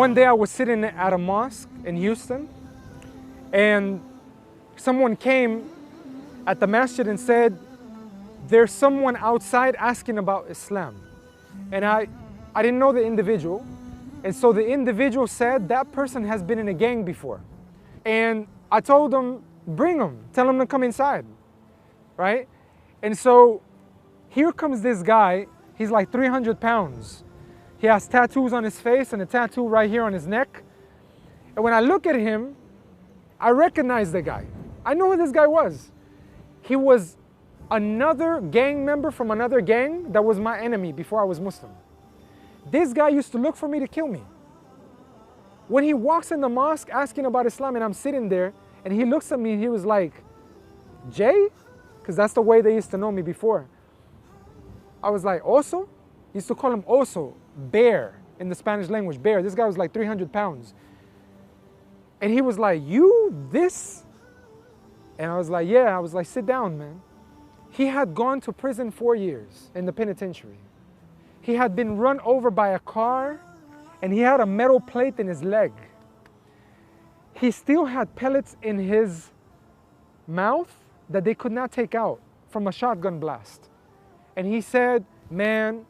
one day I was sitting at a mosque in Houston, and someone came at the masjid and said, there's someone outside asking about Islam. And I didn't know the individual. And so the individual said that person has been in a gang before. And I told him, bring him, tell him to come inside, right? And so here comes this guy, he's like 300 pounds. He has tattoos on his face and a tattoo right here on his neck. And when I look at him, I recognize the guy. I know who this guy was. He was another gang member from another gang that was my enemy before I was Muslim. This guy used to look for me to kill me. When he walks in the mosque asking about Islam and I'm sitting there and he looks at me and he was like, Jay? Because that's the way they used to know me before. I was like, Oso? Used to call him Oso, bear, in the Spanish language, bear. This guy was like 300 pounds. And he was like, you, this? And I was like, yeah. I was like, sit down, man. He had gone to prison 4 years in the penitentiary. He had been run over by a car and he had a metal plate in his leg. He still had pellets in his mouth that they could not take out from a shotgun blast. And he said, man,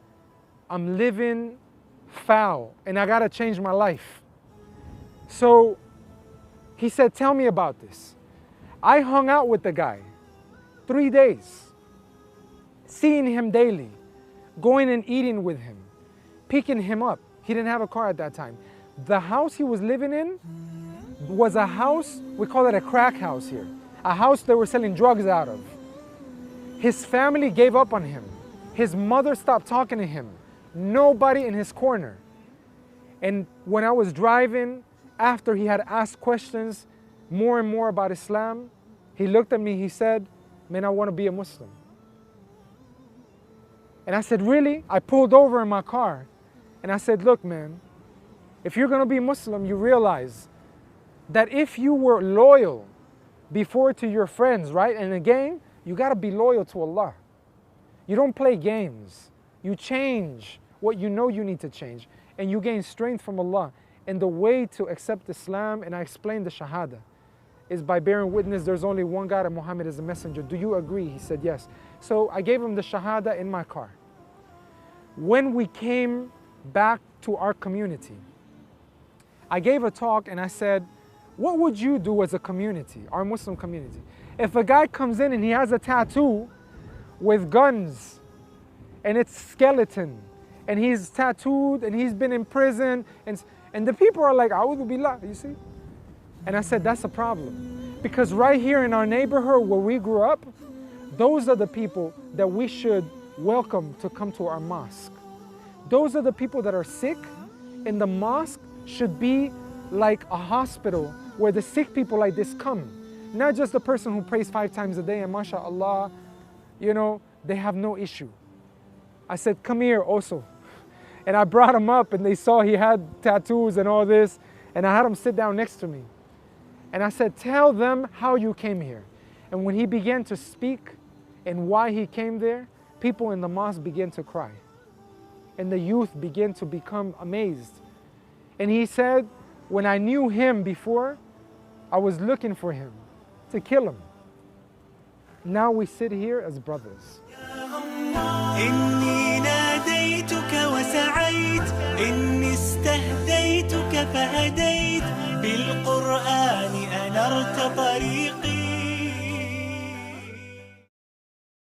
I'm living foul and I gotta change my life. So he said, tell me about this. I hung out with the guy 3 days, seeing him daily, going and eating with him, picking him up. He didn't have a car at that time. The house he was living in was a house, we call it a crack house here, a house they were selling drugs out of. His family gave up on him. His mother stopped talking to him. Nobody in his corner. And when I was driving, after he had asked questions more and more about Islam, he looked at me, he said, man, I want to be a Muslim. And I said, really? I pulled over in my car and I said, look, man, if you're going to be Muslim, you realize that if you were loyal before to your friends, right, and again, you got to be loyal to Allah. You don't play games. You change what you know you need to change, and you gain strength from Allah. And the way to accept Islam, and I explained the Shahada, is by bearing witness there's only one God and Muhammad is a messenger. Do you agree? He said yes. So I gave him the Shahada in my car. When we came back to our community, I gave a talk and I said, what would you do as a community, our Muslim community, if a guy comes in and he has a tattoo with guns and it's skeleton and he's tattooed and he's been in prison and the people are like, A'udhu Billah, you see? And I said, that's a problem. Because right here in our neighborhood where we grew up, those are the people that we should welcome to come to our mosque. Those are the people that are sick, and the mosque should be like a hospital where the sick people like this come. Not just the person who prays 5 times a day and mashallah, you know, they have no issue. I said, come here also. And I brought him up and they saw he had tattoos and all this, and I had him sit down next to me. And I said, tell them how you came here. And when he began to speak and why he came there, people in the mosque began to cry. And the youth began to become amazed. And he said, when I knew him before, I was looking for him to kill him. Now we sit here as brothers. إني ناديتك وسعيت إني استهديتك فهديت بالقرآن أنرت طريقي